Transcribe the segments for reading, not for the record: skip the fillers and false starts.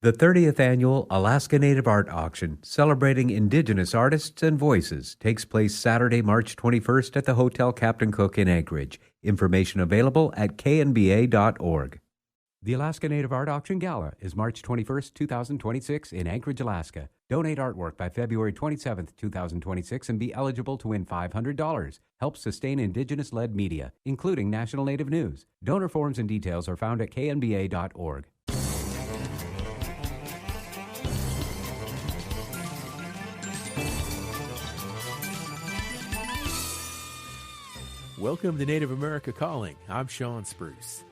The 30th annual Alaska Native Art Auction, celebrating Indigenous artists and voices, takes place Saturday, March 21st at the Hotel Captain Cook in Anchorage. Information available at knba.org. The Alaska Native Art Auction Gala is March 21st, 2026 in Anchorage, Alaska. Donate artwork by February 27th, 2026 and be eligible to win $500. Help sustain Indigenous-led media, including National Native News. Donor forms and details are found at knba.org. Welcome to Native America Calling. I'm Sean Spruce.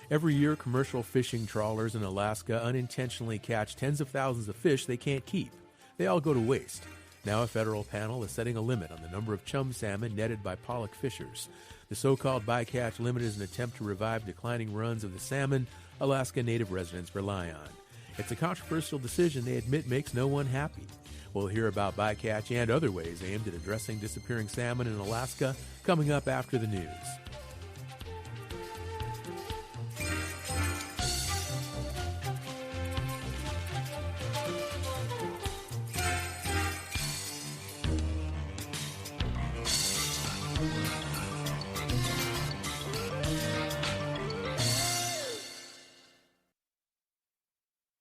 Every year, commercial fishing trawlers in Alaska unintentionally catch tens of thousands of fish they can't keep. They all go to waste. Now a federal panel is setting a limit on the number of chum salmon netted by pollock fishers. The so-called bycatch limit is an attempt to revive declining runs of the salmon Alaska Native residents rely on. It's a controversial decision they admit makes no one happy. We'll hear about bycatch and other ways aimed at addressing disappearing salmon in Alaska coming up after the news.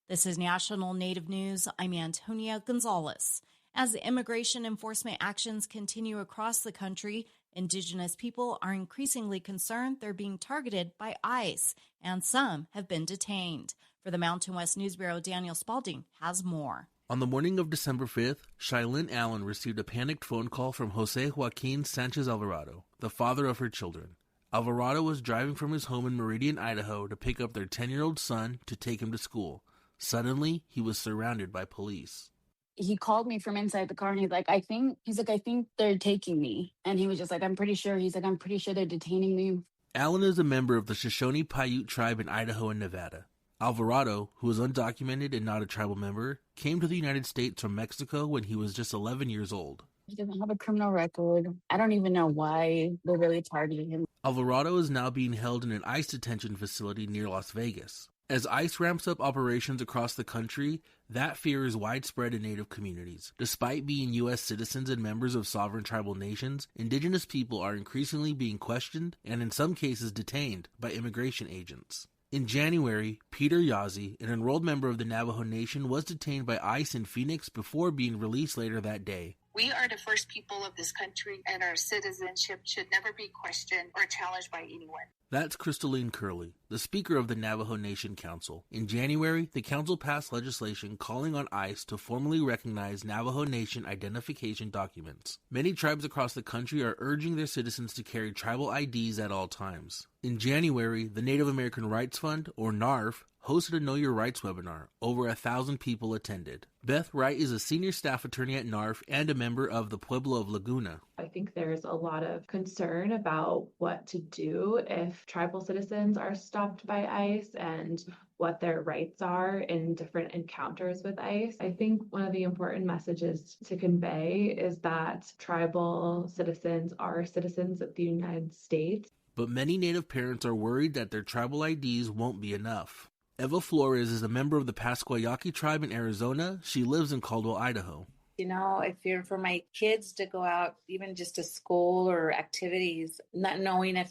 This is National Native News. I'm Antonia Gonzalez. As immigration enforcement actions continue across the country, Indigenous people are increasingly concerned they're being targeted by ICE, and some have been detained. For the Mountain West News Bureau, Daniel Spalding has more. On the morning of December 5th, Shailyn Allen received a panicked phone call from Jose Joaquin Sanchez Alvarado, the father of her children. Alvarado was driving from his home in Meridian, Idaho, to pick up their 10-year-old son to take him to school. Suddenly, he was surrounded by police. He called me from inside the car and I think they're taking me. And he was just like, I'm pretty sure they're detaining me. Allen is a member of the Shoshone Paiute tribe in Idaho and Nevada. Alvarado, who is undocumented and not a tribal member, came to the United States from Mexico when he was just 11 years old. He doesn't have a criminal record. I don't even know why they're really targeting him. Alvarado is now being held in an ICE detention facility near Las Vegas. As ICE ramps up operations across the country, that fear is widespread in Native communities. Despite being U.S. citizens and members of sovereign tribal nations, Indigenous people are increasingly being questioned and in some cases detained by immigration agents. In January, Peter Yazzie, an enrolled member of the Navajo Nation, was detained by ICE in Phoenix before being released later that day. We are the first people of this country, and our citizenship should never be questioned or challenged by anyone. That's Crystalline Curley, the Speaker of the Navajo Nation Council. In January, the Council passed legislation calling on ICE to formally recognize Navajo Nation identification documents. Many tribes across the country are urging their citizens to carry tribal IDs at all times. In January, the Native American Rights Fund, or NARF, hosted a Know Your Rights webinar. Over 1,000 people attended. Beth Wright is a senior staff attorney at NARF and a member of the Pueblo of Laguna. I think there's a lot of concern about what to do if tribal citizens are stopped by ICE and what their rights are in different encounters with ICE. I think one of the important messages to convey is that tribal citizens are citizens of the United States. But many Native parents are worried that their tribal IDs won't be enough. Eva Flores is a member of the Pasquayaqui tribe in Arizona. She lives in Caldwell, Idaho. I fear for my kids to go out, even just to school or activities, not knowing if,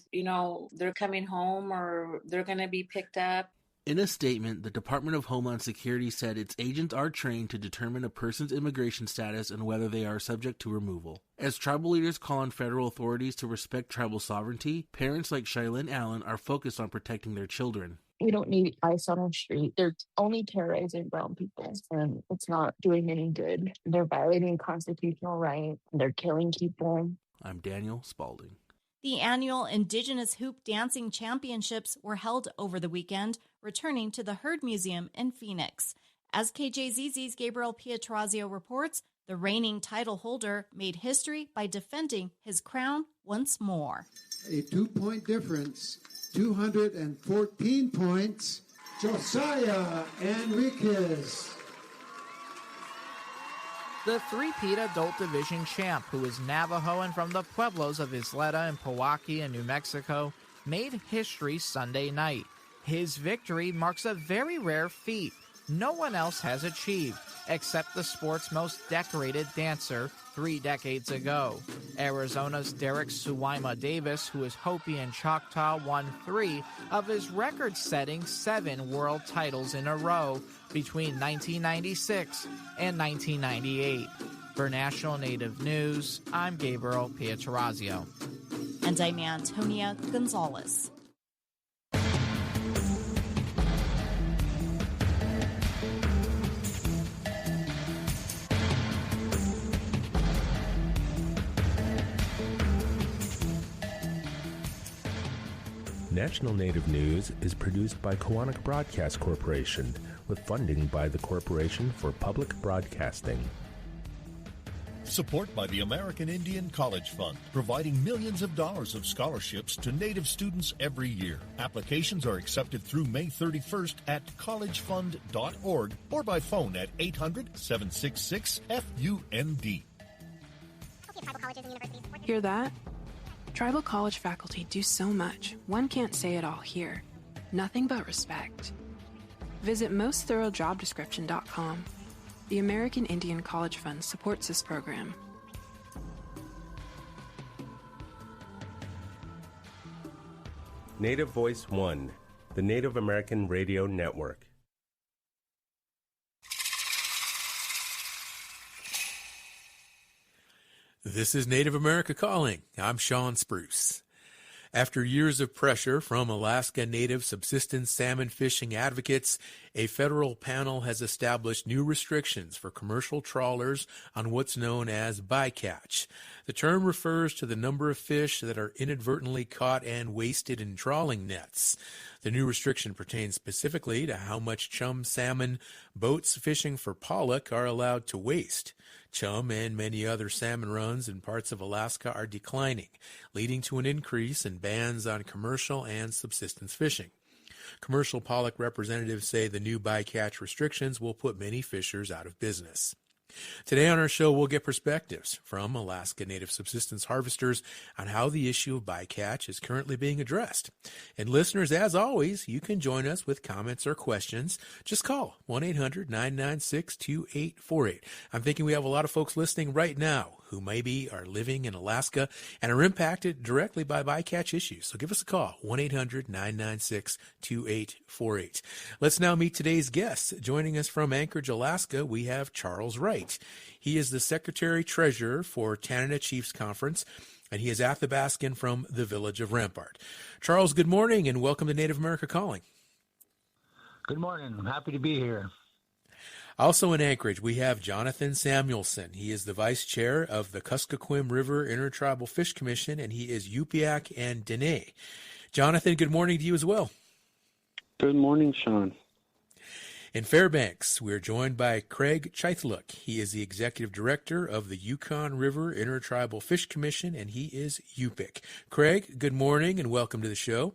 they're coming home or they're going to be picked up. In a statement, the Department of Homeland Security said its agents are trained to determine a person's immigration status and whether they are subject to removal. As tribal leaders call on federal authorities to respect tribal sovereignty, parents like Shailyn Allen are focused on protecting their children. We don't need ICE on our street. They're only terrorizing brown people, and it's not doing any good. They're violating constitutional rights. They're killing people. I'm Daniel Spalding. The annual Indigenous Hoop Dancing Championships were held over the weekend, returning to the Heard Museum in Phoenix. As KJZZ's Gabriel Pietrazio reports, the reigning title holder made history by defending his crown once more. A 2-point difference. 214 points, Josiah Enriquez. The three-peat adult division champ, who is Navajo and from the pueblos of Isleta and Pewaukee in New Mexico, made history Sunday night. His victory marks a very rare feat. no one else has achieved, except the sport's most decorated dancer 3 decades ago. Arizona's Derek Suwaima Davis, who is Hopi and Choctaw, won 3 of his record-setting 7 world titles in a row between 1996 and 1998. For National Native News, I'm Gabriel Pietrorazio. And I'm Antonia Gonzalez. National Native News is produced by Kawanak Broadcast Corporation with funding by the Corporation for Public Broadcasting. Support by the American Indian College Fund, providing millions of dollars of scholarships to Native students every year. Applications are accepted through May 31st at collegefund.org or by phone at 800-766-FUND. Hear that? Tribal college faculty do so much, one can't say it all here. Nothing but respect. Visit mostthoroughdescription.com. The American Indian College Fund supports this program. Native Voice One, the Native American Radio Network. This is Native America Calling. I'm Sean Spruce. After years of pressure from Alaska Native subsistence salmon fishing advocates, a federal panel has established new restrictions for commercial trawlers on what's known as bycatch. The term refers to the number of fish that are inadvertently caught and wasted in trawling nets. The new restriction pertains specifically to how much chum salmon boats fishing for pollock are allowed to waste. Chum and many other salmon runs in parts of Alaska are declining, leading to an increase in bans on commercial and subsistence fishing. Commercial pollock representatives say the new bycatch restrictions will put many fishers out of business. Today on our show, we'll get perspectives from Alaska Native subsistence harvesters on how the issue of bycatch is currently being addressed. And listeners, as always, you can join us with comments or questions. Just call 1-800-996-2848. I'm thinking we have a lot of folks listening right now who maybe are living in Alaska and are impacted directly by bycatch issues. So give us a call, 1-800-996-2848. Let's now meet today's guests. Joining us from Anchorage, Alaska, we have Charles Wright. He is the Secretary-Treasurer for Tanana Chiefs Conference, and he is Athabascan from the village of Rampart. Charles, good morning, and welcome to Native America Calling. Good morning. I'm happy to be here. Also in Anchorage, we have Jonathan Samuelson. He is the Vice Chair of the Kuskokwim River Intertribal Fish Commission, and he is Yupiaq and Dene. Jonathan, good morning to you as well. Good morning, Sean. In Fairbanks, we're joined by Craig Chythluk. He is the Executive Director of the Yukon River Intertribal Fish Commission, and he is Yupik. Craig, good morning and welcome to the show.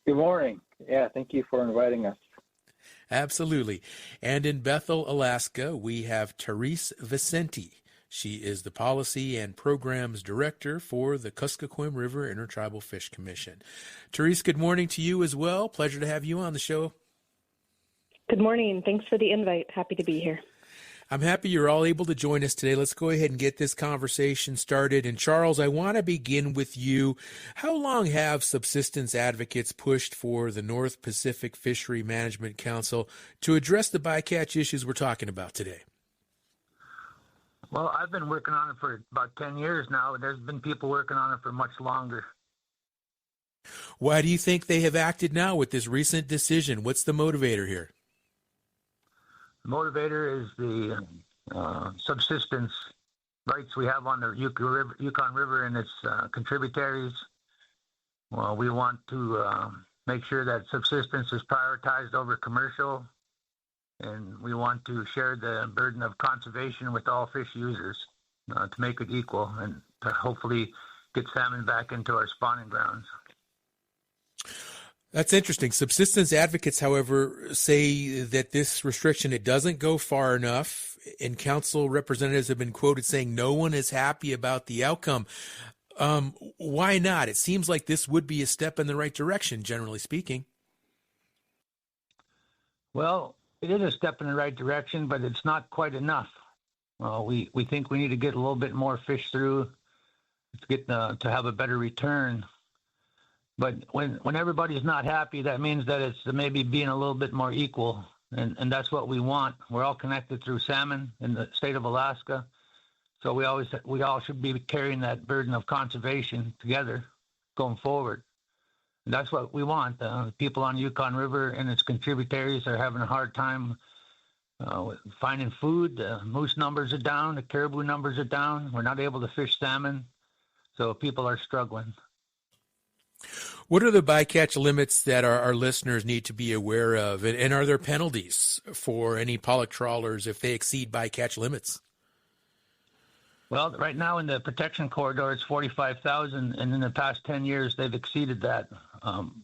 Good morning. Yeah, thank you for inviting us. Absolutely. And in Bethel, Alaska, we have Therese Vicente. She is the Policy and Programs Director for the Kuskokwim River Intertribal Fish Commission. Therese, good morning to you as well. Pleasure to have you on the show. Good morning. Thanks for the invite. Happy to be here. I'm happy you're all able to join us today. Let's go ahead and get this conversation started. And Charles, I want to begin with you. How long have subsistence advocates pushed for the North Pacific Fishery Management Council to address the bycatch issues we're talking about today? Well, I've been working on it for about 10 years now, and there's been people working on it for much longer. Why do you think they have acted now with this recent decision? What's the motivator here? The motivator is the subsistence rights we have on the Yukon River and its contributaries. Well, we want to make sure that subsistence is prioritized over commercial, and we want to share the burden of conservation with all fish users to make it equal and to hopefully get salmon back into our spawning grounds. That's interesting. Subsistence advocates, however, say that this restriction, it doesn't go far enough, and council representatives have been quoted saying no one is happy about the outcome. Why not? It seems like this would be a step in the right direction, generally speaking. Well, it is a step in the right direction, but it's not quite enough. We think we need to get a little bit more fish through to get to have a better return. But when everybody's not happy, that means that it's maybe being a little bit more equal, and that's what we want. We're all connected through salmon in the state of Alaska, so we all should be carrying that burden of conservation together going forward. And that's what we want. The people on Yukon River and its contributaries are having a hard time finding food. The moose numbers are down. The caribou numbers are down. We're not able to fish salmon, so people are struggling. What are the bycatch limits that our listeners need to be aware of? And are there penalties for any pollock trawlers if they exceed bycatch limits? Well, right now in the protection corridor, it's 45,000, and in the past 10 years, they've exceeded that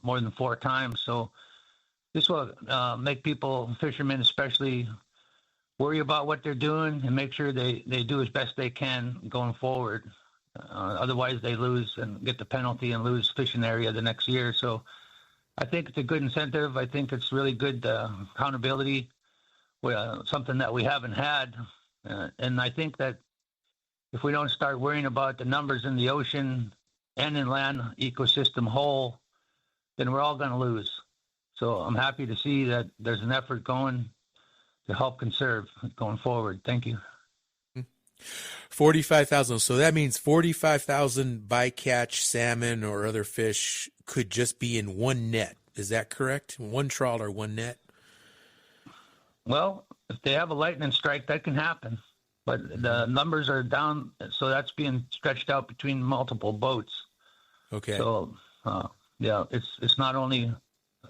more than 4 times. So this will make people, fishermen especially, worry about what they're doing and make sure they do as best they can going forward. Otherwise, they lose and get the penalty and lose fishing area the next year. So I think it's a good incentive. I think it's really good accountability, something that we haven't had. And I think that if we don't start worrying about the numbers in the ocean and inland ecosystem whole, then we're all going to lose. So I'm happy to see that there's an effort going to help conserve going forward. Thank you. 45,000. So that means 45,000 bycatch salmon or other fish could just be in one net. Is that correct? One trawler, one net? Well, if they have a lightning strike, that can happen. But the numbers are down, so that's being stretched out between multiple boats. Okay. So, yeah, it's not only.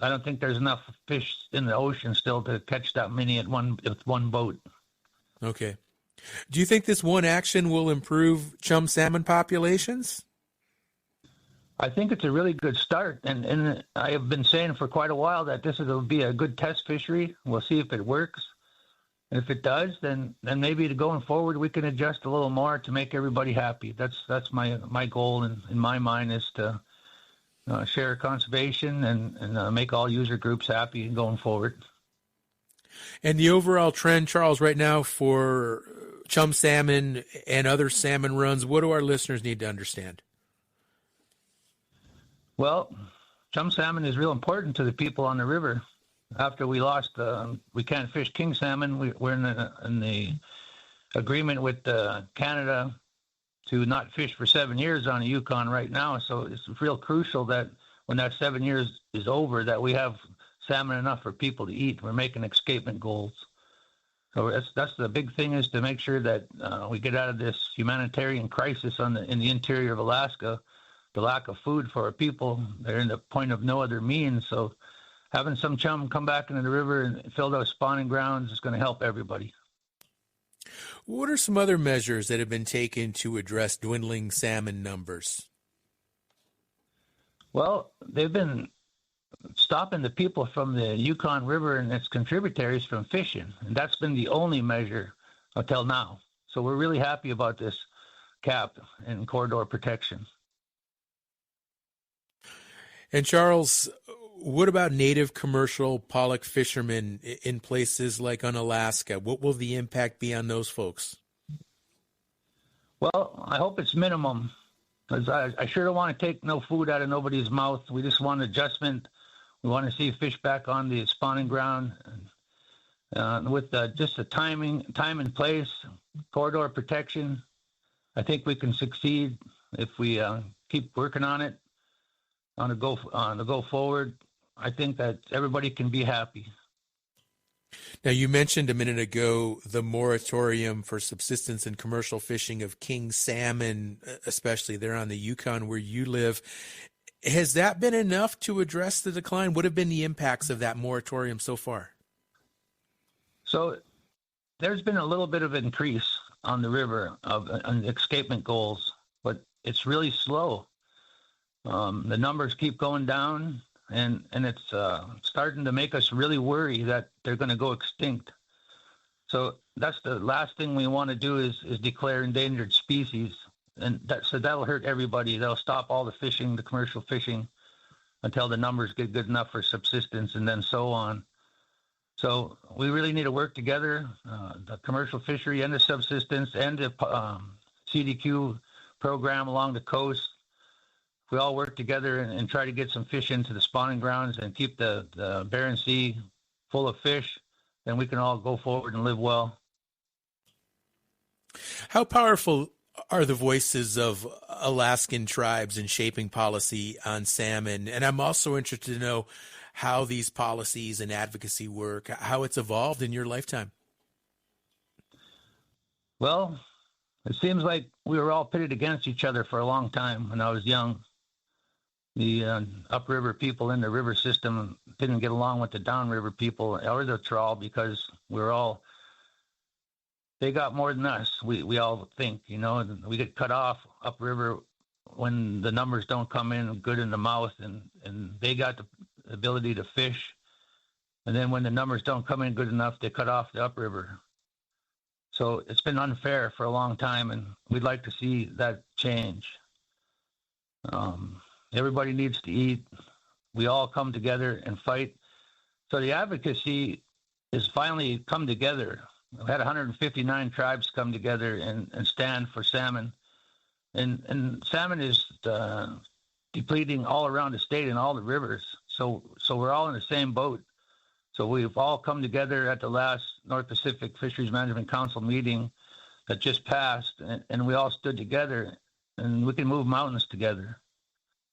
I don't think there's enough fish in the ocean still to catch that many with one boat. Okay. Do you think this one action will improve chum salmon populations? I think it's a really good start, and I have been saying for quite a while that this will be a good test fishery. We'll see if it works. And if it does, then maybe going forward we can adjust a little more to make everybody happy. That's my goal in my mind is to share conservation and make all user groups happy going forward. And the overall trend, Charles, right now for chum salmon and other salmon runs, what do our listeners need to understand? Well, chum salmon is real important to the people on the river. After we lost, we can't fish king salmon. We're in the agreement with Canada to not fish for 7 years on the Yukon right now. So it's real crucial that when that 7 years is over, that we have salmon enough for people to eat. We're making escapement goals. So that's the big thing, is to make sure that we get out of this humanitarian crisis in the interior of Alaska, the lack of food for our people. They're in the point of no other means. So having some chum come back into the river and fill those spawning grounds is going to help everybody. What are some other measures that have been taken to address dwindling salmon numbers? Well, they've been stopping the people from the Yukon River and its contributaries from fishing, and that's been the only measure until now. So we're really happy about this cap and corridor protection. And Charles, what about native commercial pollock fishermen in places like on Alaska? What will the impact be on those folks? Well, I hope it's minimum, because I sure don't want to take no food out of nobody's mouth. We just want adjustment. We want to see fish back on the spawning ground. With just the time and place, corridor protection, I think we can succeed if we keep working on it on the go forward. I think that everybody can be happy. Now, you mentioned a minute ago the moratorium for subsistence and commercial fishing of king salmon, especially there on the Yukon where you live. Has that been enough to address the decline? What have been the impacts of that moratorium so far? So there's been a little bit of increase on the river on escapement goals, but it's really slow. The numbers keep going down, and it's starting to make us really worry that they're going to go extinct. So that's the last thing we want to do is declare endangered species, and that'll hurt everybody. They'll stop all the fishing, the commercial fishing, until the numbers get good enough for subsistence, and then so on. So we really need to work together, the commercial fishery and the subsistence and the CDQ program along the coast. If we all work together and try to get some fish into the spawning grounds and keep the Bering Sea full of fish, then we can all go forward and live well. How powerful are the voices of Alaskan tribes in shaping policy on salmon? And I'm also interested to know how these policies and advocacy work, how it's evolved in your lifetime. Well, it seems like we were all pitted against each other for a long time when I was young. The upriver people in the river system didn't get along with the downriver people or the trawl because they got more than us. We all think, we get cut off upriver when the numbers don't come in good in the mouth, and they got the ability to fish. And then when the numbers don't come in good enough, they cut off the upriver. So it's been unfair for a long time, and we'd like to see that change. Everybody needs to eat. We all come together and fight. So the advocacy has finally come together. We've had 159 tribes come together and stand for salmon. And salmon is depleting all around the state in all the rivers. So we're all in the same boat. So we've all come together at the last North Pacific Fisheries Management Council meeting that just passed, and we all stood together, and we can move mountains together.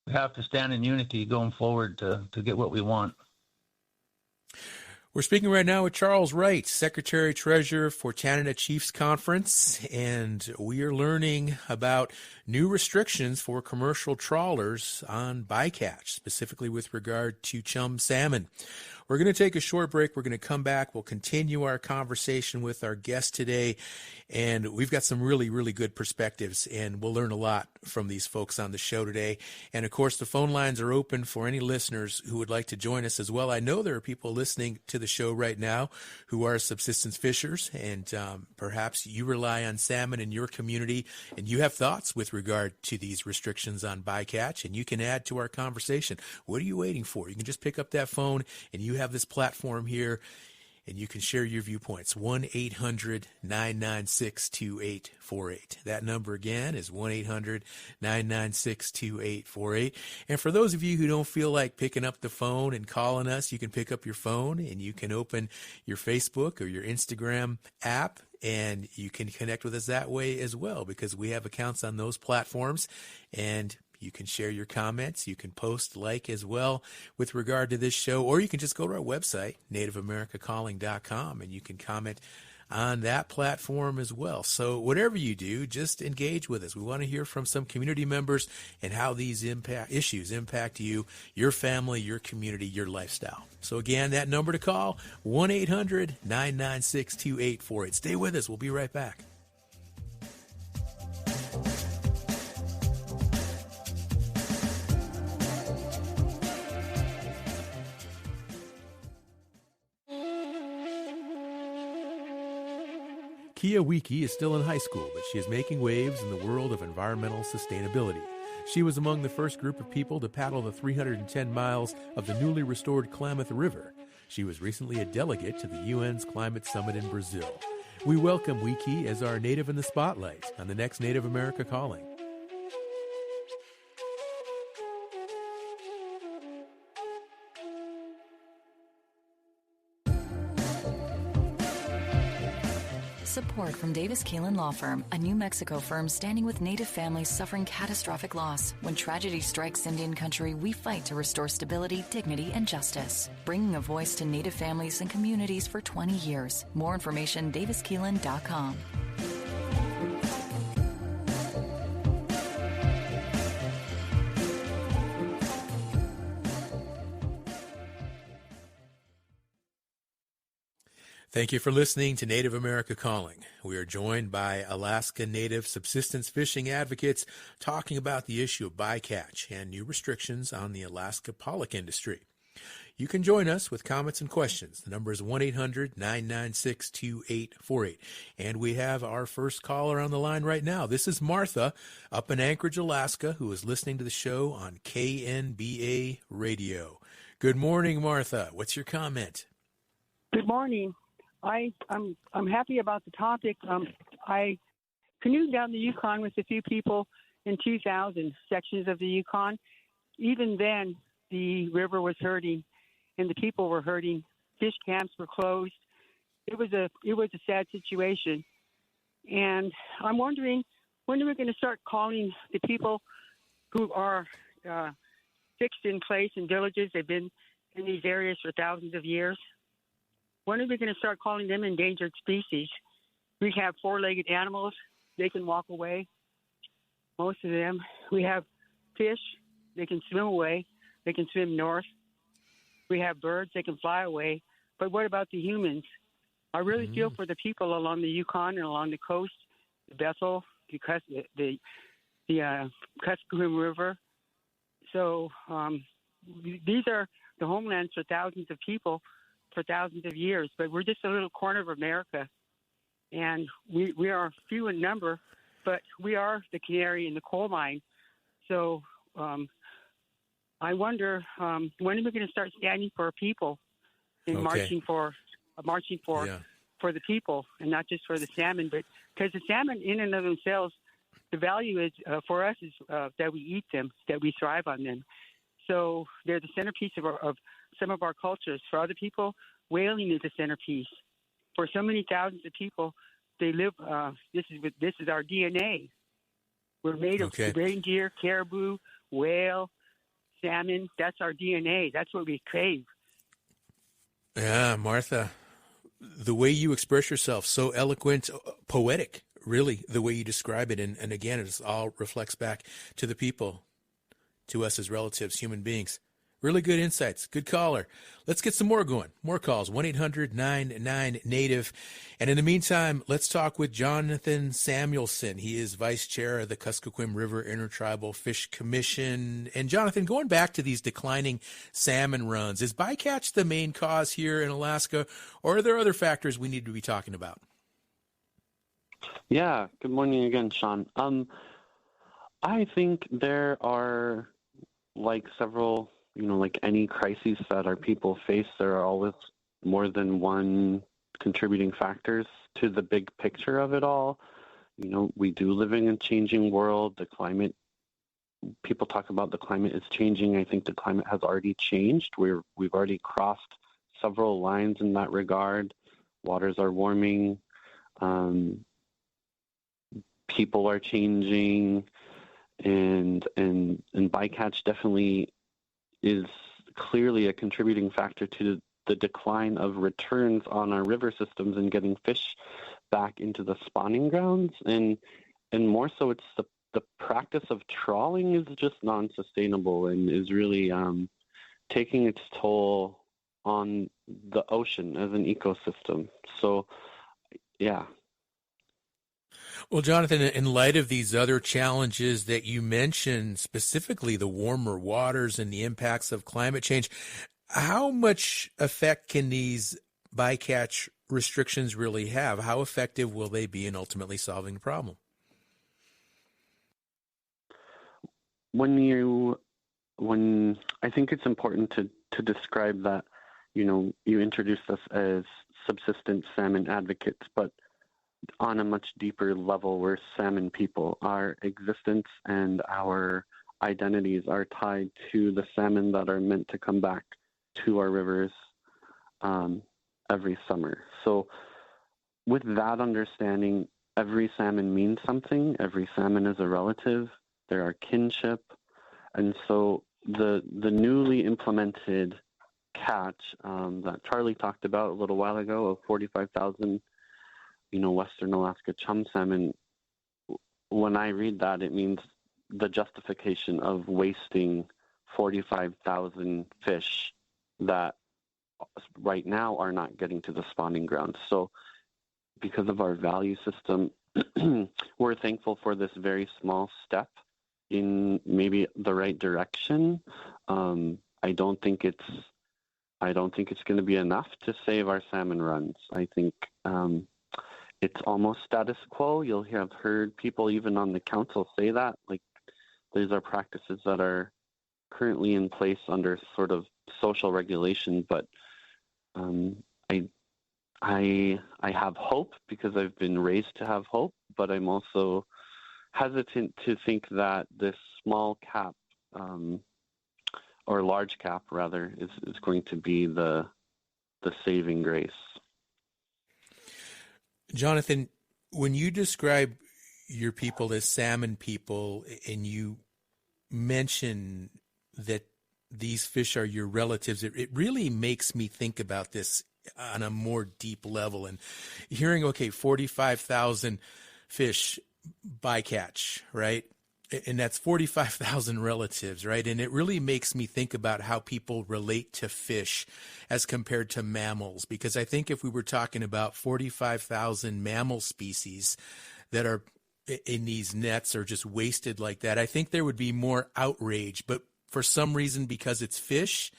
We have to stand in unity going forward to get what we want. We're speaking right now with Charles Wright, Secretary-Treasurer for Canada Chiefs Conference, and we are learning about new restrictions for commercial trawlers on bycatch, specifically with regard to chum salmon. We're going to take a short break. We're going to come back. We'll continue our conversation with our guest today, and we've got some really, really good perspectives, and we'll learn a lot from these folks on the show today. And, of course, the phone lines are open for any listeners who would like to join us as well. I know there are people listening to the show right now who are subsistence fishers, and perhaps you rely on salmon in your community, and you have thoughts with regard to these restrictions on bycatch, and you can add to our conversation. What are you waiting for? You can just pick up that phone, and you have this platform here, and you can share your viewpoints. 1-800-996-2848. That number again is 1-800-996-2848. And for those of you who don't feel like picking up the phone and calling us, you can pick up your phone and you can open your Facebook or your Instagram app, and you can connect with us that way as well, because we have accounts on those platforms, and you can share your comments. You can post, like as well with regard to this show, or you can just go to our website, nativeamericacalling.com, and you can comment on that platform as well. So whatever you do, just engage with us. We want to hear from some community members and how these issues impact you, your family, your community, your lifestyle. So again, that number to call, 1-800-996-2848. Stay with us. We'll be right back. Kia Wiki is still in high school, but she is making waves in the world of environmental sustainability. She was among the first group of people to paddle the 310 miles of the newly restored Klamath River. She was recently a delegate to the UN's Climate Summit in Brazil. We welcome Wiki as our Native in the Spotlight on the next Native America Calling. Support from Davis Keelan Law Firm, a New Mexico firm standing with Native families suffering catastrophic loss. When tragedy strikes Indian country, we fight to restore stability, dignity, and justice. Bringing a voice to Native families and communities for 20 years. More information, daviskeelan.com. Thank you for listening to Native America Calling. We are joined by Alaska Native subsistence fishing advocates talking about the issue of bycatch and new restrictions on the Alaska pollock industry. You can join us with comments and questions. The number is 1-800-996-2848. And we have our first caller on the line right now. This is Martha up in Anchorage, Alaska, who is listening to the show on KNBA Radio. Good morning, Martha. What's your comment? Good morning. I'm happy about the topic. I canoed down the Yukon with a few people in 2000, sections of the Yukon. Even then, the river was hurting, and the people were hurting. Fish camps were closed. It was a sad situation, and I'm wondering, when are we going to start calling the people who are fixed in place in villages? They've been in these areas for thousands of years. When are we going to start calling them endangered species? We have four-legged animals. They can walk away, most of them. We have fish. They can swim away. They can swim north. We have birds. They can fly away. But what about the humans? I really feel for the people along the Yukon and along the coast, the Bethel, the Kuskokwim River. So these are the homelands for thousands of people for thousands of years. But we're just a little corner of America. And we are few in number, but we are the canary in the coal mine. So I wonder, when are we going to start standing for our people and marching for the people, and not just for the salmon? But because the salmon in and of themselves, the value is for us is that we eat them, that we thrive on them. So they're the centerpiece of some of our cultures. For other people, whaling is the centerpiece. For so many thousands of people, they live. This is our DNA. We're made of reindeer, caribou, whale, salmon. That's our DNA. That's what we crave. Yeah, Martha, the way you express yourself, so eloquent, poetic, really, the way you describe it. And again, it all reflects back to the people, to us as relatives, human beings. Really good insights. Good caller. Let's get some more going. More calls. 1-800-99-NATIVE. And in the meantime, let's talk with Jonathan Samuelson. He is vice chair of the Kuskokwim River Intertribal Fish Commission. And Jonathan, going back to these declining salmon runs, is bycatch the main cause here in Alaska, or are there other factors we need to be talking about? Yeah. Good morning again, Sean. I think there are several, like any crises that our people face, there are always more than one contributing factors to the big picture of it all. We do live in a changing world. The climate, people talk about the climate is changing. I think the climate has already changed. We've already crossed several lines in that regard. Waters are warming. People are changing, and bycatch definitely is clearly a contributing factor to the decline of returns on our river systems and getting fish back into the spawning grounds. And more so, it's the practice of trawling is just non-sustainable and is really taking its toll on the ocean as an ecosystem. So, yeah. Well, Jonathan, in light of these other challenges that you mentioned, specifically the warmer waters and the impacts of climate change, how much effect can these bycatch restrictions really have? How effective will they be in ultimately solving the problem? When I think it's important to describe that, you introduced us as subsistence salmon advocates, but on a much deeper level, we're salmon people. Our existence and our identities are tied to the salmon that are meant to come back to our rivers every summer. So with that understanding, every salmon means something. Every salmon is a relative. There are kinship. And so the newly implemented catch that Charlie talked about a little while ago of 45,000 Western Alaska chum salmon, when I read that, it means the justification of wasting 45,000 fish that right now are not getting to the spawning grounds. So because of our value system, we're thankful for this very small step in maybe the right direction. I don't think it's going to be enough to save our salmon runs. I think it's almost status quo. You'll have heard people even on the council say that. Like, these are practices that are currently in place under sort of social regulation, but I have hope because I've been raised to have hope, but I'm also hesitant to think that this small cap or large cap rather is going to be the saving grace. Jonathan, when you describe your people as salmon people and you mention that these fish are your relatives, it really makes me think about this on a more deep level. And hearing, okay, 45,000 fish bycatch, right? And that's 45,000 relatives, right? And it really makes me think about how people relate to fish as compared to mammals. Because I think if we were talking about 45,000 mammal species that are in these nets or just wasted like that, I think there would be more outrage. But for some reason, because it's fish,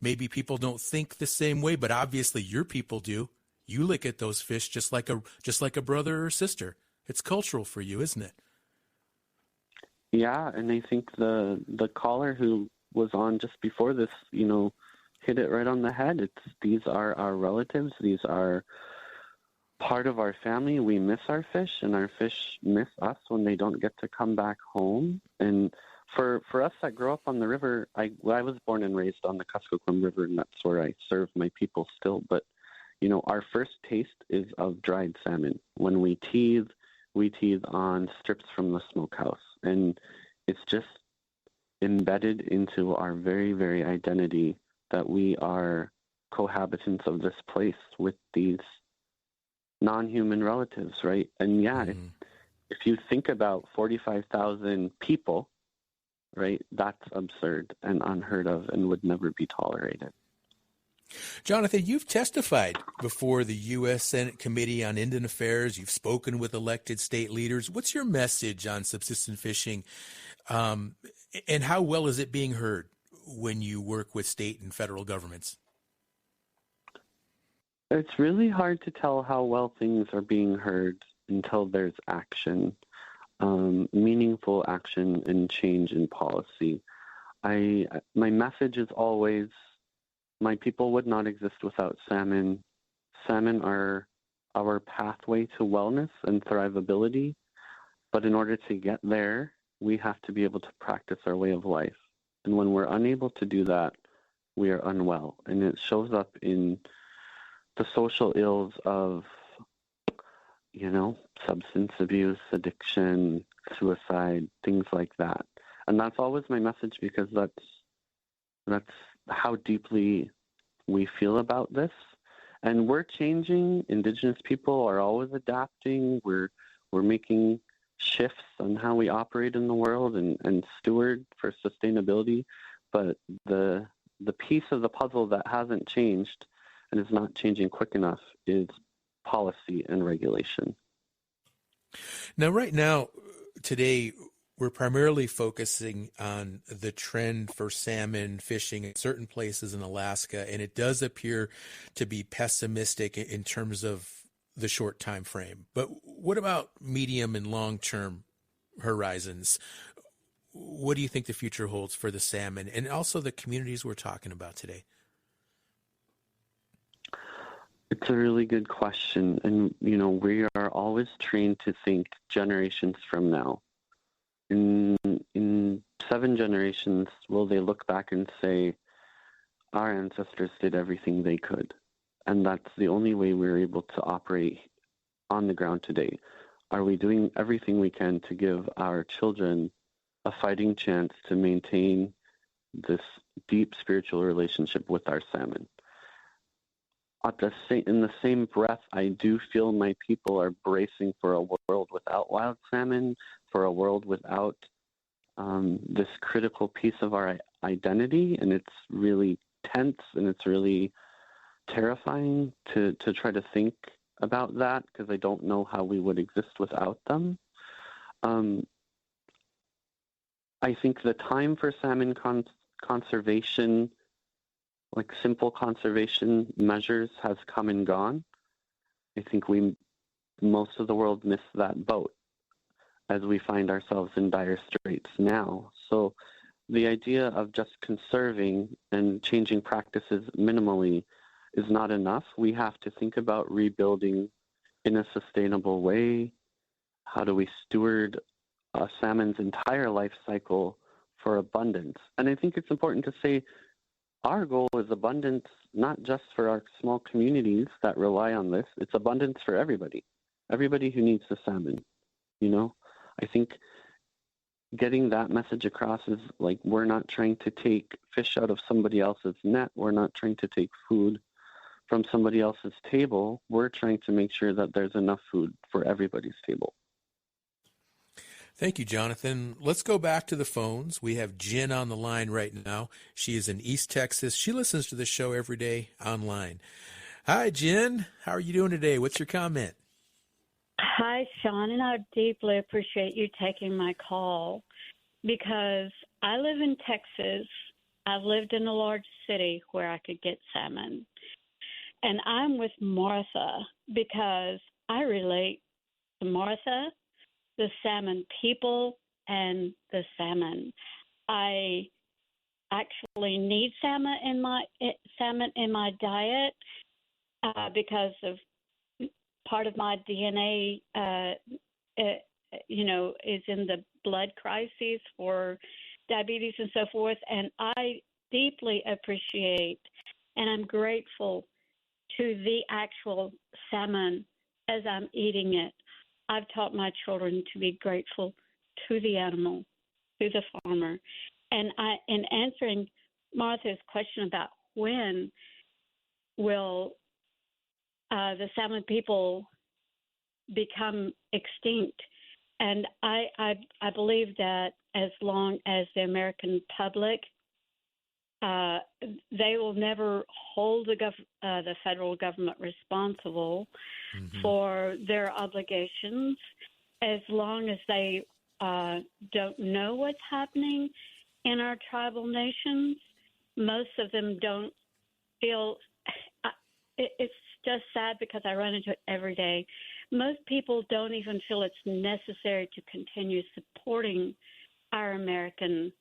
maybe people don't think the same way, but obviously your people do. You look at those fish just like a brother or sister. It's cultural for you, isn't it? Yeah, and I think the caller who was on just before this, hit it right on the head. These are our relatives. These are part of our family. We miss our fish, and our fish miss us when they don't get to come back home. And for us that grow up on the river, I was born and raised on the Kuskokwim River, and that's where I serve my people still. But, our first taste is of dried salmon. When we teethe on strips from the smokehouse. And it's just embedded into our very, very identity that we are cohabitants of this place with these non-human relatives, right? And if you think about 45,000 people, right, that's absurd and unheard of and would never be tolerated. Jonathan, you've testified before the U.S. Senate Committee on Indian Affairs. You've spoken with elected state leaders. What's your message on subsistence fishing, and how well is it being heard when you work with state and federal governments? It's really hard to tell how well things are being heard until there's action, meaningful action and change in policy. My message is always, my people would not exist without salmon. Salmon are our pathway to wellness and thrivability, but in order to get there, we have to be able to practice our way of life. And when we're unable to do that, we are unwell. And it shows up in the social ills of, substance abuse, addiction, suicide, things like that. And that's always my message, because that's how deeply we feel about this. And we're changing. Indigenous people are always adapting. We're making shifts on how we operate in the world and steward for sustainability. But the piece of the puzzle that hasn't changed and is not changing quick enough is policy and regulation. Now, right now, today, we're primarily focusing on the trend for salmon fishing in certain places in Alaska, and it does appear to be pessimistic in terms of the short time frame. But what about medium and long-term horizons? What do you think the future holds for the salmon and also the communities we're talking about today? It's a really good question. And, we are always trained to think generations from now. In 7 generations, will they look back and say, our ancestors did everything they could? And that's the only way we're able to operate on the ground today. Are we doing everything we can to give our children a fighting chance to maintain this deep spiritual relationship with our salmon? In the same breath, I do feel my people are bracing for a world without wild salmon, for a world without this critical piece of our identity, and it's really tense and it's really terrifying to try to think about that, because I don't know how we would exist without them. I think the time for salmon conservation, like simple conservation measures, has come and gone. I think most of the world missed that boat as we find ourselves in dire straits now. So the idea of just conserving and changing practices minimally is not enough. We have to think about rebuilding in a sustainable way. How do we steward salmon's entire life cycle for abundance? And I think it's important to say our goal is abundance, not just for our small communities that rely on this. It's abundance for everybody who needs the salmon. You know, I think getting that message across is like, we're not trying to take fish out of somebody else's net. We're not trying to take food from somebody else's table. We're trying to make sure that there's enough food for everybody's table. Thank you, Jonathan. Let's go back to the phones. We have Jen on the line right now. She is in East Texas. She listens to the show every day online. Hi, Jen. How are you doing today? What's your comment? Hi, Sean, and I deeply appreciate you taking my call because I live in Texas. I've lived in a large city where I could get salmon. And I'm with Martha because I relate to Martha, the salmon people, and the salmon. I actually need salmon in my diet because of part of my DNA, is in the blood crises for diabetes and so forth. And I deeply appreciate and I'm grateful to the actual salmon as I'm eating it. I've taught my children to be grateful to the animal, to the farmer. And in answering Martha's question about when will the salmon people become extinct, and I believe that as long as the American public, they will never hold the federal government responsible for their obligations, as long as they don't know what's happening in our tribal nations. Most of them don't feel it's just sad because I run into it every day. Most people don't even feel it's necessary to continue supporting our American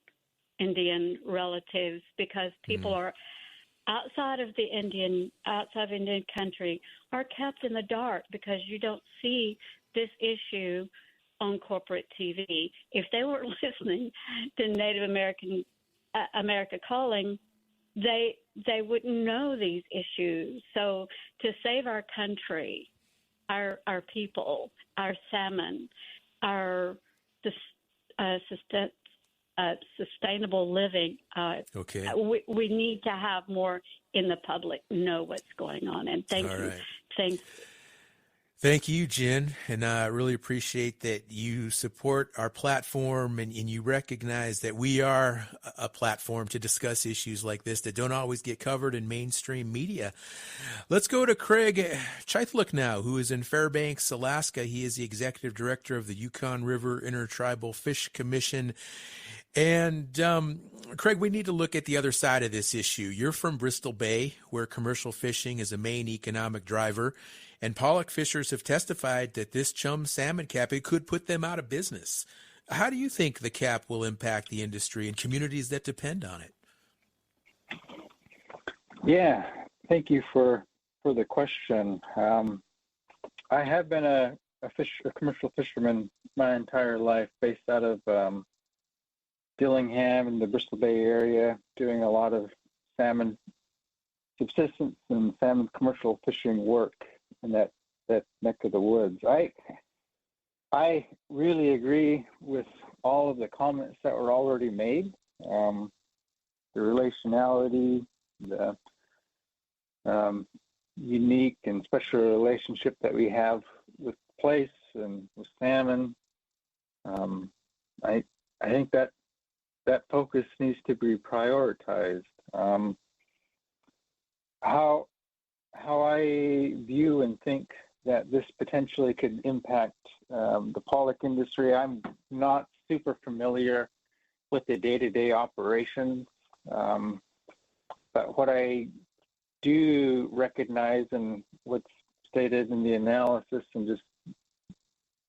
Indian relatives because people are outside of Indian country are kept in the dark because you don't see this issue on corporate TV. If they weren't listening to Native America Calling, they wouldn't know these issues. So to save our country, our people, our salmon, our sustainable living, we need to have more in the public know what's going on. And thank you. Right. Thank you, Jen, and I really appreciate that you support our platform and you recognize that we are a platform to discuss issues like this that don't always get covered in mainstream media. Let's go to Craig Chythluk now, who is in Fairbanks, Alaska. He is the executive director of the Yukon River Intertribal Fish Commission. And Craig, we need to look at the other side of this issue. You're from Bristol Bay, where commercial fishing is a main economic driver. And pollock fishers have testified that this chum salmon cap, it could put them out of business. How do you think the cap will impact the industry and communities that depend on it? Yeah, thank you for the question. I have been a commercial fisherman my entire life, based out of Dillingham in the Bristol Bay area, doing a lot of salmon subsistence and salmon commercial fishing work in that neck of the woods. I really agree with all of the comments that were already made. The relationality, the unique and special relationship that we have with the place and with salmon. I think that focus needs to be prioritized. How I view and think that this potentially could impact the pollock industry, I'm not super familiar with the day-to-day operations, but what I do recognize and what's stated in the analysis and just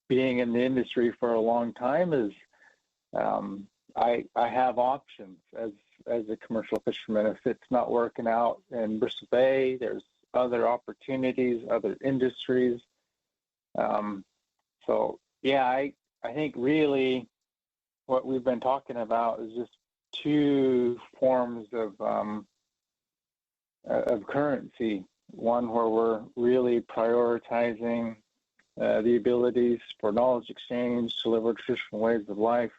being in the industry for a long time is I have options as a commercial fisherman. If it's not working out in Bristol Bay, there's other opportunities, other industries. So yeah, I think really what we've been talking about is just two forms of currency. One where we're really prioritizing the abilities for knowledge exchange, to live our traditional ways of life,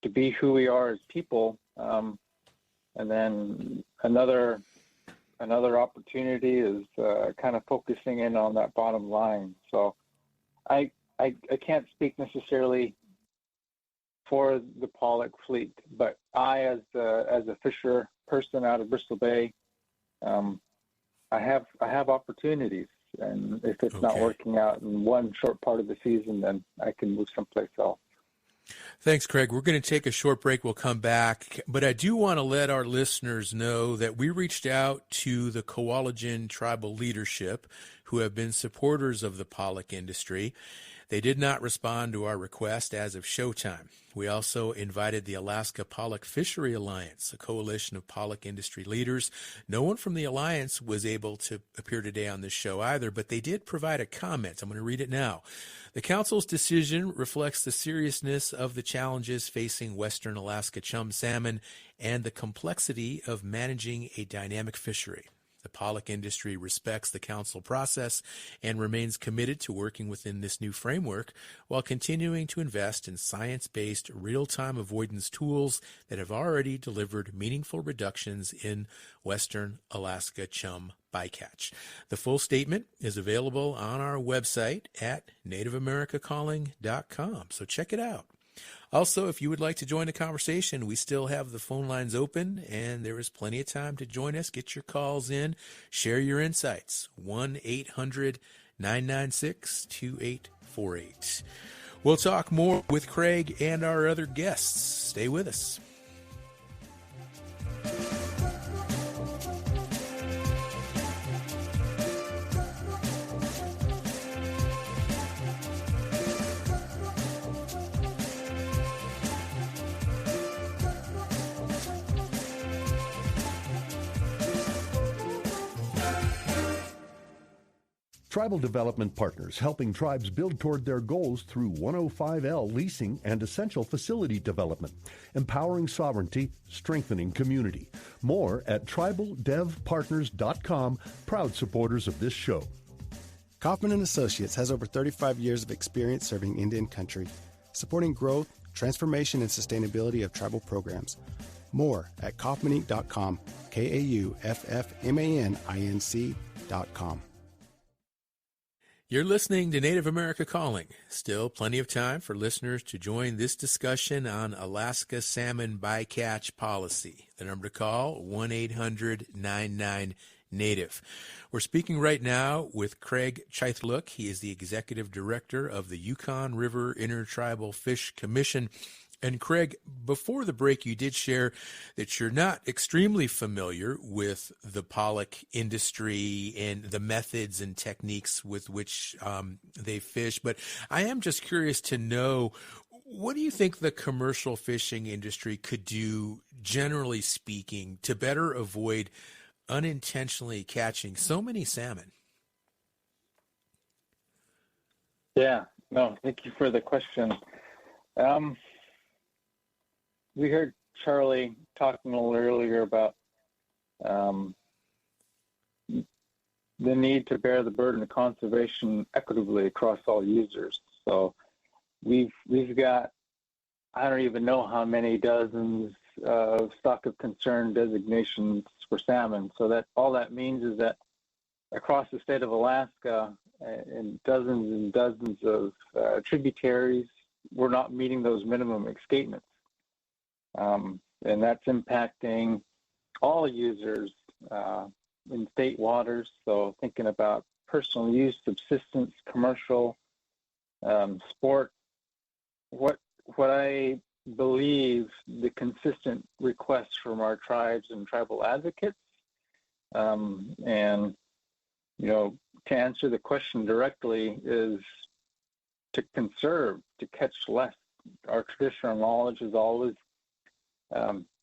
to be who we are as people, and then another opportunity is kind of focusing in on that bottom line. So I can't speak necessarily for the pollock fleet, but I, as a fisher person out of Bristol Bay, I have opportunities, and if it's not working out in one short part of the season, then I can move someplace else. Thanks, Craig. We're going to take a short break. We'll come back. But I do want to let our listeners know that we reached out to the Koalagen tribal leadership, who have been supporters of the pollock industry. They did not respond to our request as of showtime. We also invited the Alaska Pollock Fishery Alliance, a coalition of pollock industry leaders. No one from the alliance was able to appear today on this show either, but they did provide a comment. I'm going to read it now. The council's decision reflects the seriousness of the challenges facing Western Alaska chum salmon and the complexity of managing a dynamic fishery. The pollock industry respects the council process and remains committed to working within this new framework while continuing to invest in science-based real-time avoidance tools that have already delivered meaningful reductions in Western Alaska chum bycatch. The full statement is available on our website at nativeamericacalling.com, so check it out. Also, if you would like to join the conversation, we still have the phone lines open, and there is plenty of time to join us. Get your calls in. Share your insights. 1-800-996-2848. We'll talk more with Craig and our other guests. Stay with us. Tribal Development Partners, helping tribes build toward their goals through 105L leasing and essential facility development, empowering sovereignty, strengthening community. More at tribaldevpartners.com, proud supporters of this show. Kaufman & Associates has over 35 years of experience serving Indian country, supporting growth, transformation, and sustainability of tribal programs. More at kaufmaninc.com, KAUFFMANINC.com. You're listening to Native America Calling. Still plenty of time for listeners to join this discussion on Alaska salmon bycatch policy. The number to call, 1-800-99-NATIVE. We're speaking right now with Craig Chythluk. He is the Executive Director of the Yukon River Intertribal Fish Commission. And Craig, before the break, you did share that you're not extremely familiar with the pollock industry and the methods and techniques with which they fish. But I am just curious to know, what do you think the commercial fishing industry could do, generally speaking, to better avoid unintentionally catching so many salmon? Yeah, no, thank you for the question. We heard Charlie talking a little earlier about the need to bear the burden of conservation equitably across all users. So we've got, I don't even know how many dozens of stock of concern designations for salmon. So that all that means is that across the state of Alaska, in dozens and dozens of tributaries, we're not meeting those minimum escapements. And that's impacting all users in state waters. So thinking about personal use, subsistence, commercial, sport. What I believe the consistent requests from our tribes and tribal advocates, and to answer the question directly, is to conserve, to catch less. Our traditional knowledge has always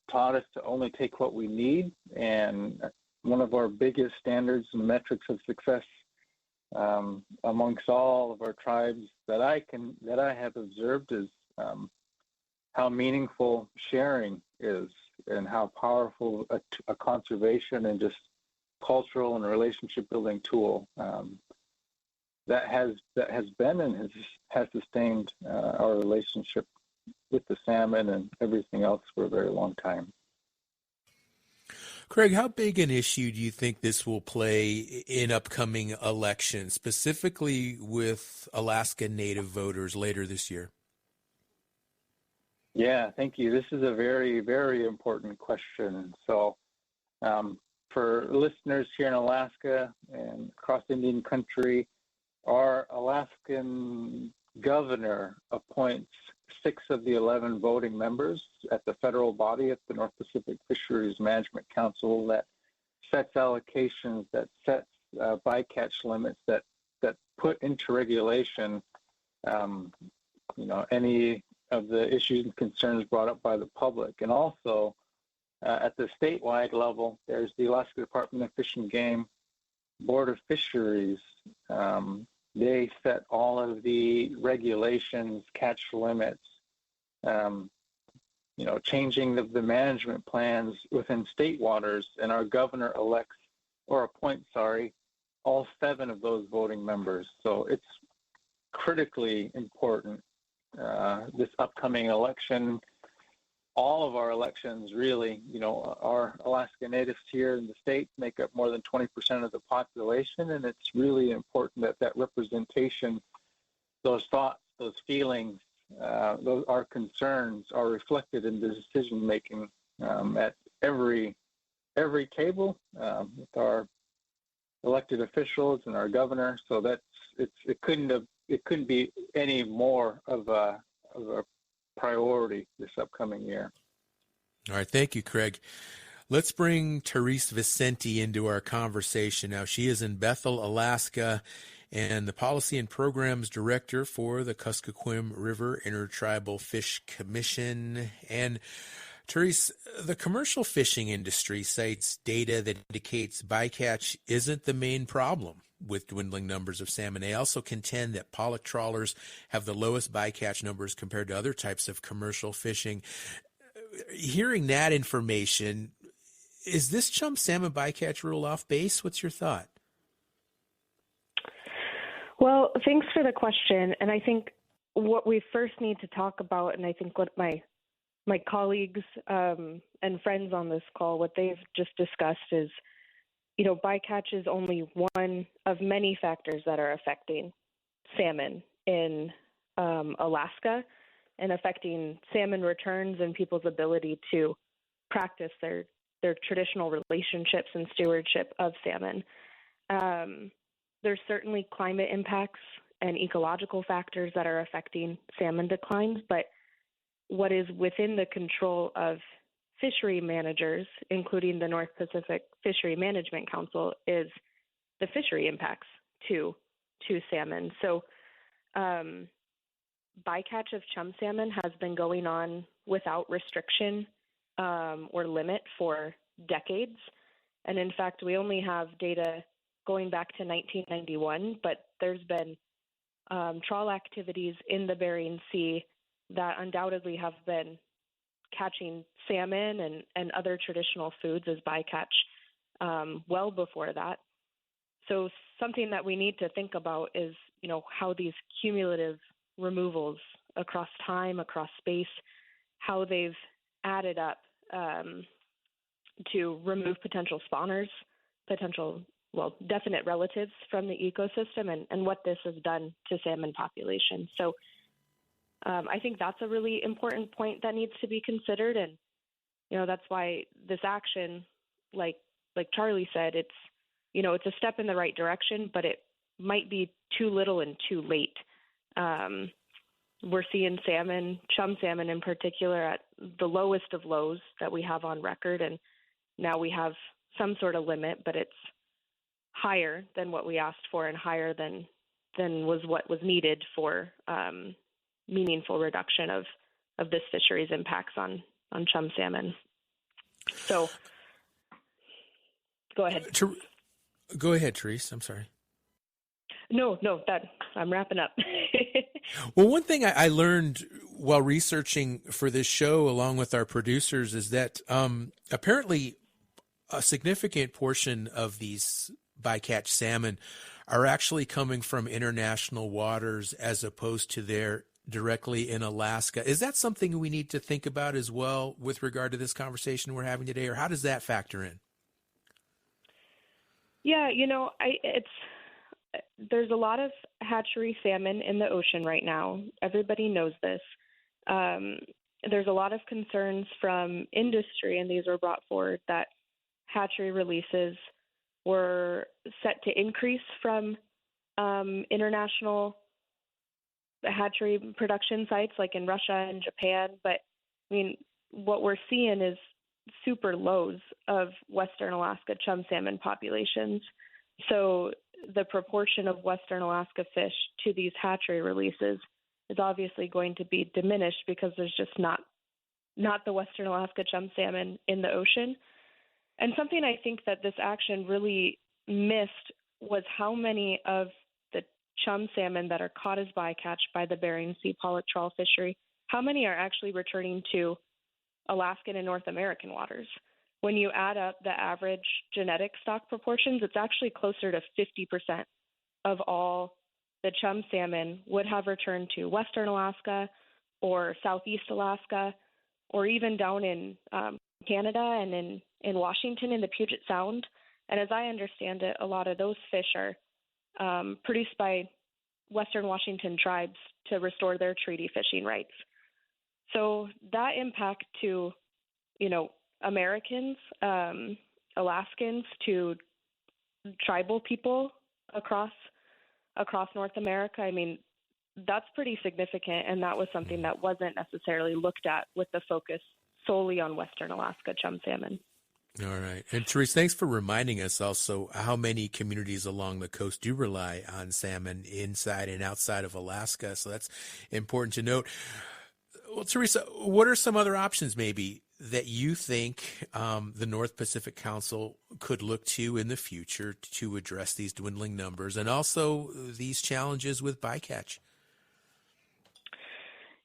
taught us to only take what we need, and one of our biggest standards and metrics of success amongst all of our tribes that I have observed is how meaningful sharing is and how powerful a conservation and just cultural and relationship building tool that has been and has sustained our relationship with the salmon and everything else for a very long time. Craig, how big an issue do you think this will play in upcoming elections, specifically with Alaska Native voters later this year? Yeah, thank you. This is a very, very important question. So for listeners here in Alaska and across Indian country, our Alaskan governor appoints 6 of the 11 voting members at the federal body at the North Pacific Fisheries Management Council that sets allocations, that sets bycatch limits, that put into regulation any of the issues and concerns brought up by the public. And also at the statewide level, there's the Alaska Department of Fish and Game Board of Fisheries. They set all of the regulations, catch limits, changing the management plans within state waters, and our governor appoints all 7 of those voting members. So it's critically important. This upcoming election, all of our elections really, our Alaska Natives here in the state make up more than 20% of the population, and it's really important that representation, those thoughts, those feelings, our concerns are reflected in the decision making at every table with our elected officials and our governor. So it couldn't be any more of a priority this upcoming year. All right, thank you, Craig. Let's bring Therese Vicente into our conversation now. She is in Bethel, Alaska, and the Policy and Programs Director for the Kuskokwim River Intertribal Fish Commission. And Therese, the commercial fishing industry cites data that indicates bycatch isn't the main problem with dwindling numbers of salmon. They also contend that pollock trawlers have the lowest bycatch numbers compared to other types of commercial fishing. Hearing that information, is this chum salmon bycatch rule off base? What's your thought? Well, thanks for the question. And I think what we first need to talk about, and I think what my colleagues and friends on this call, what they've just discussed is, bycatch is only one of many factors that are affecting salmon in Alaska and affecting salmon returns and people's ability to practice their traditional relationships and stewardship of salmon. There's certainly climate impacts and ecological factors that are affecting salmon declines, but what is within the control of fishery managers, including the North Pacific Fishery Management Council, is the fishery impacts to salmon. So bycatch of chum salmon has been going on without restriction or limit for decades. And in fact, we only have data going back to 1991, but there's been trawl activities in the Bering Sea that undoubtedly have been catching salmon and other traditional foods as bycatch well before that. So something that we need to think about is, how these cumulative removals across time, across space, how they've added up to remove potential spawners, definite relatives from the ecosystem, and what this has done to salmon populations. So I think that's a really important point that needs to be considered, and that's why this action, like Charlie said, it's a step in the right direction, but it might be too little and too late. We're seeing chum salmon in particular, at the lowest of lows that we have on record, and now we have some sort of limit, but it's higher than what we asked for and higher than was what was needed for meaningful reduction of this fishery's impacts on chum salmon. So Go ahead. Go ahead, Therese. I'm sorry. No, I'm wrapping up. Well, one thing I learned while researching for this show, along with our producers, is that apparently a significant portion of these bycatch salmon are actually coming from international waters as opposed to their directly in Alaska. Is that something we need to think about as well with regard to this conversation we're having today, or how does that factor in? Yeah, there's a lot of hatchery salmon in the ocean right now. Everybody knows this. There's a lot of concerns from industry, and these were brought forward, that hatchery releases were set to increase from international hatchery production sites like in Russia and Japan. But I mean, what we're seeing is super lows of Western Alaska chum salmon populations. So the proportion of Western Alaska fish to these hatchery releases is obviously going to be diminished because there's just not the Western Alaska chum salmon in the ocean. And something I think that this action really missed was how many of the chum salmon that are caught as bycatch by the Bering Sea pollock trawl fishery, how many are actually returning to Alaskan and North American waters. When you add up the average genetic stock proportions, it's actually closer to 50% of all the chum salmon would have returned to Western Alaska or Southeast Alaska, or even down in Canada and in Washington in the Puget Sound. And as I understand it, a lot of those fish are produced by Western Washington tribes to restore their treaty fishing rights. So that impact to, Americans, Alaskans, to tribal people across North America, I mean, that's pretty significant, and that was something that wasn't necessarily looked at with the focus solely on Western Alaska chum salmon. All right. And Therese, thanks for reminding us also how many communities along the coast do rely on salmon inside and outside of Alaska. So that's important to note. Well, Teresa, what are some other options maybe that you think the North Pacific Council could look to in the future to address these dwindling numbers and also these challenges with bycatch?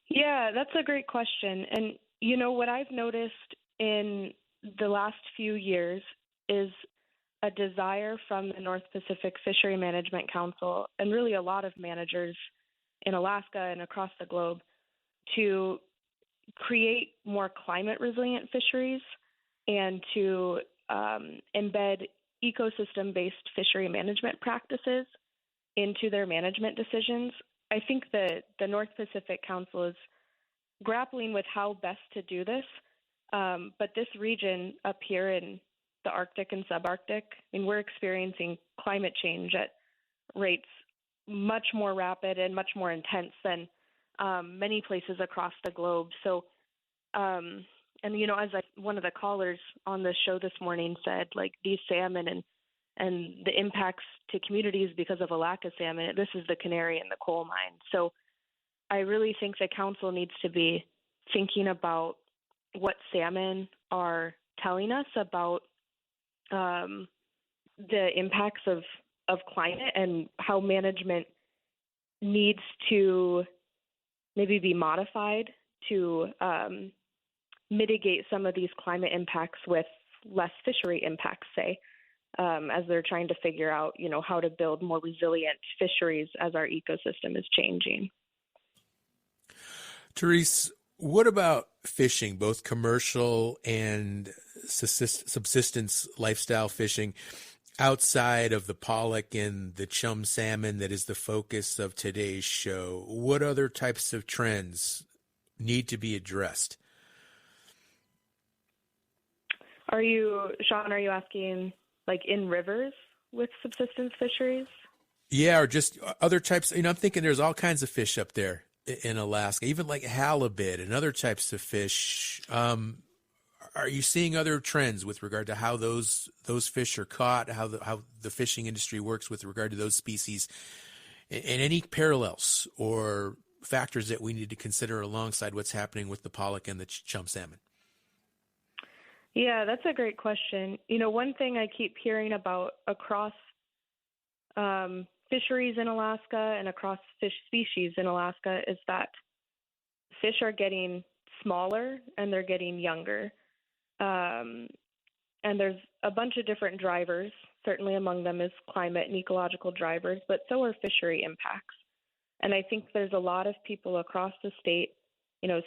Yeah, that's a great question. And, what I've noticed in the last few years is a desire from the North Pacific Fishery Management Council, and really a lot of managers in Alaska and across the globe, to create more climate resilient fisheries and to embed ecosystem-based fishery management practices into their management decisions. I think that the North Pacific Council is grappling with how best to do this. But this region up here in the Arctic and subarctic, we're experiencing climate change at rates much more rapid and much more intense than many places across the globe. So, as one of the callers on the show this morning said, like, these salmon and the impacts to communities because of a lack of salmon, this is the canary in the coal mine. So I really think the council needs to be thinking about what salmon are telling us about the impacts of climate and how management needs to maybe be modified to mitigate some of these climate impacts with less fishery impacts, say, as they're trying to figure out, how to build more resilient fisheries as our ecosystem is changing. Therese, what about fishing, both commercial and subsistence lifestyle fishing, outside of the pollock and the chum salmon that is the focus of today's show? What other types of trends need to be addressed? Sean, are you asking like in rivers with subsistence fisheries? Yeah, or just other types. I'm thinking there's all kinds of fish up there in Alaska, even like halibut and other types of fish. Are you seeing other trends with regard to how those fish are caught, how the fishing industry works with regard to those species, and any parallels or factors that we need to consider alongside what's happening with the pollock and the chum salmon? Yeah, that's a great question. One thing I keep hearing about across fisheries in Alaska and across fish species in Alaska is that fish are getting smaller and they're getting younger. And there's a bunch of different drivers. Certainly among them is climate and ecological drivers, but so are fishery impacts. And I think there's a lot of people across the state,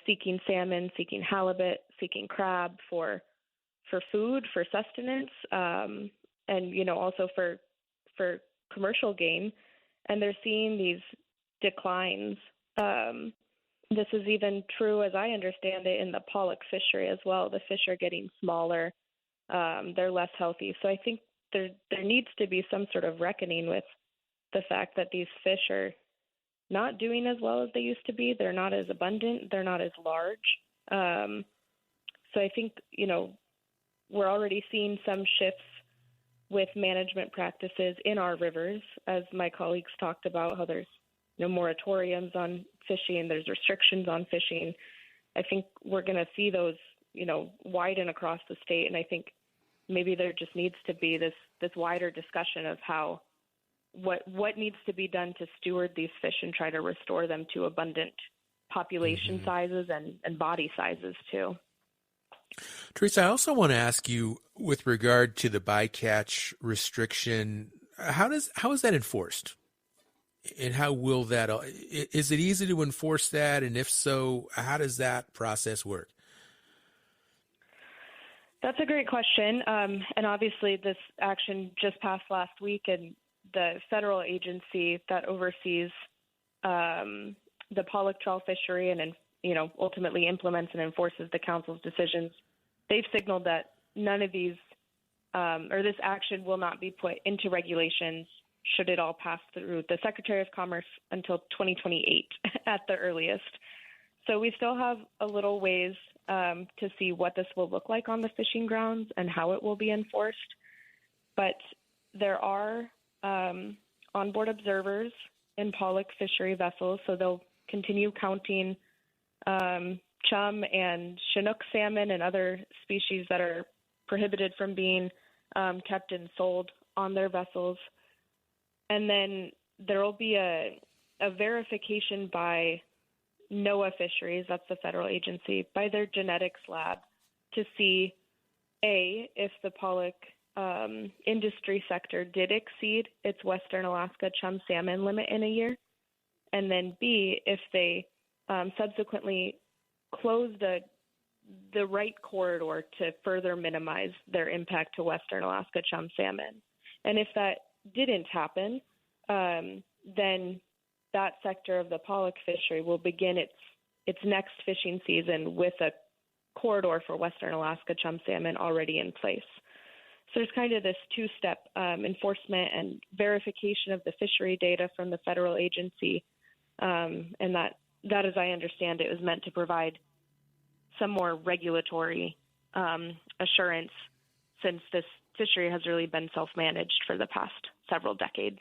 seeking salmon, seeking halibut, seeking crab for food, for sustenance, and also for commercial gain. And they're seeing these declines. This is even true, as I understand it, in the pollock fishery as well. The fish are getting smaller. They're less healthy. So I think there needs to be some sort of reckoning with the fact that these fish are not doing as well as they used to be. They're not as abundant. They're not as large. So I think, we're already seeing some shifts with management practices in our rivers, as my colleagues talked about, how there's moratoriums on fishing, there's restrictions on fishing. I think we're going to see those, widen across the state. And I think maybe there just needs to be this wider discussion of what needs to be done to steward these fish and try to restore them to abundant population sizes and body sizes too. Teresa, I also want to ask you with regard to the bycatch restriction, how is that enforced? And how will that, is it easy to enforce that? And if so, how does that process work? That's a great question. And obviously this action just passed last week, and the federal agency that oversees the pollock trawl fishery and ultimately implements and enforces the council's decisions, they've signaled that none of these or this action will not be put into regulations should it all pass through the Secretary of Commerce until 2028 at the earliest. So we still have a little ways to see what this will look like on the fishing grounds and how it will be enforced. But there are onboard observers in pollock fishery vessels, so they'll continue counting chum and Chinook salmon and other species that are prohibited from being kept and sold on their vessels. And then there will be a verification by NOAA Fisheries, that's the federal agency, by their genetics lab to see, A, if the pollock industry sector did exceed its Western Alaska chum salmon limit in a year, and then B, if they subsequently closed the right corridor to further minimize their impact to Western Alaska chum salmon. And if that didn't happen, then that sector of the pollock fishery will begin its next fishing season with a corridor for Western Alaska chum salmon already in place. So there's kind of this two-step enforcement and verification of the fishery data from the federal agency, and that, as I understand it, was meant to provide some more regulatory assurance, since this fishery has really been self-managed for the past several decades.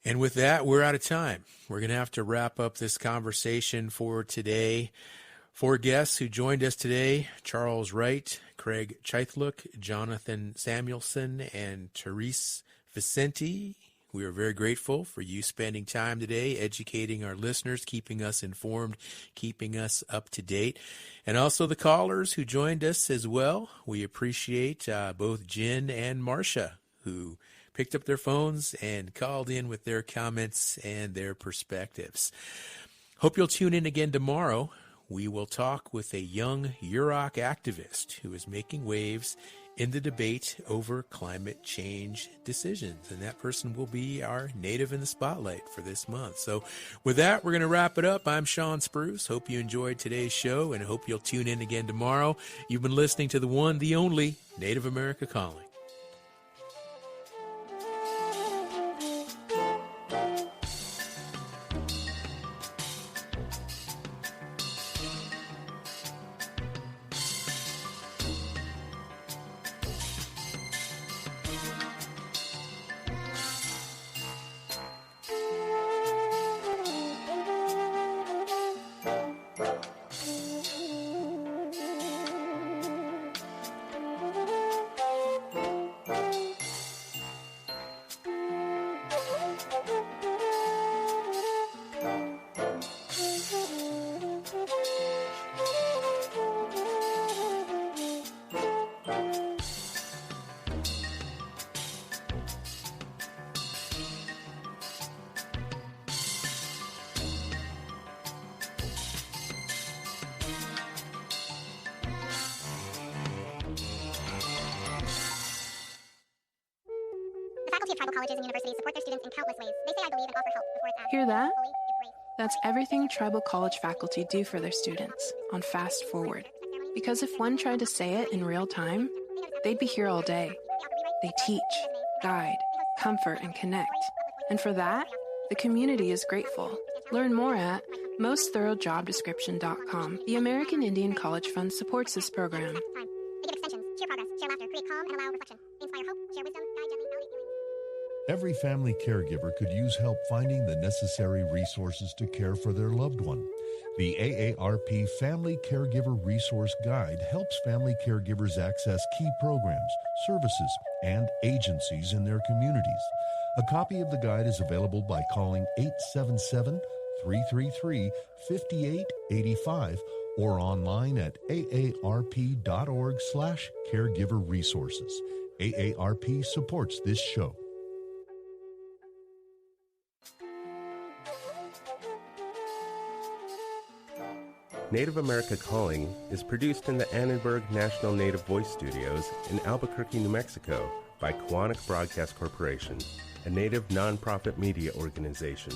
And with that, we're out of time. We're going to have to wrap up this conversation for today. 4 guests who joined us today: Charles Wright, Craig Chythluk, Jonathan Samuelson, and Therese Vicente. We are very grateful for you spending time today educating our listeners, keeping us informed, keeping us up to date. And also the callers who joined us as well. We appreciate both Jen and Marcia, who picked up their phones and called in with their comments and their perspectives. Hope you'll tune in again tomorrow. We will talk with a young Yurok activist who is making waves in the debate over climate change decisions. And that person will be our Native in the Spotlight for this month. So with that, we're going to wrap it up. I'm Sean Spruce. Hope you enjoyed today's show, and hope you'll tune in again tomorrow. You've been listening to the one, the only Native America Calling. Tribal colleges and universities support their students in countless ways. They say I believe and offer help before it's asked. Hear that? That's everything tribal college faculty do for their students on Fast Forward. Because if one tried to say it in real time, they'd be here all day. They teach, guide, comfort, and connect. And for that, the community is grateful. Learn more at mostthoroughdjobdescription.com. The American Indian College Fund supports this program. They give extensions, share progress, share laughter, create calm, and allow reflection. They inspire hope, share wisdom, guide gently, validate healing. Every family caregiver could use help finding the necessary resources to care for their loved one. The AARP Family Caregiver Resource Guide helps family caregivers access key programs, services, and agencies in their communities. A copy of the guide is available by calling 877-333-5885 or online at aarp.org/caregiverresources. AARP supports this show. Native America Calling is produced in the Annenberg National Native Voice Studios in Albuquerque, New Mexico by Quantic Broadcast Corporation, a native nonprofit media organization.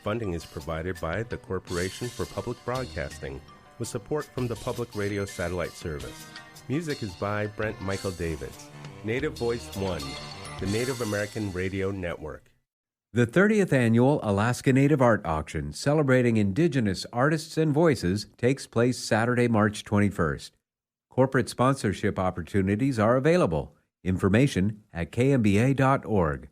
Funding is provided by the Corporation for Public Broadcasting with support from the Public Radio Satellite Service. Music is by Brent Michael Davids. Native Voice One, the Native American Radio Network. The 30th Annual Alaska Native Art Auction, celebrating Indigenous artists and voices, takes place Saturday, March 21st. Corporate sponsorship opportunities are available. Information at kmba.org.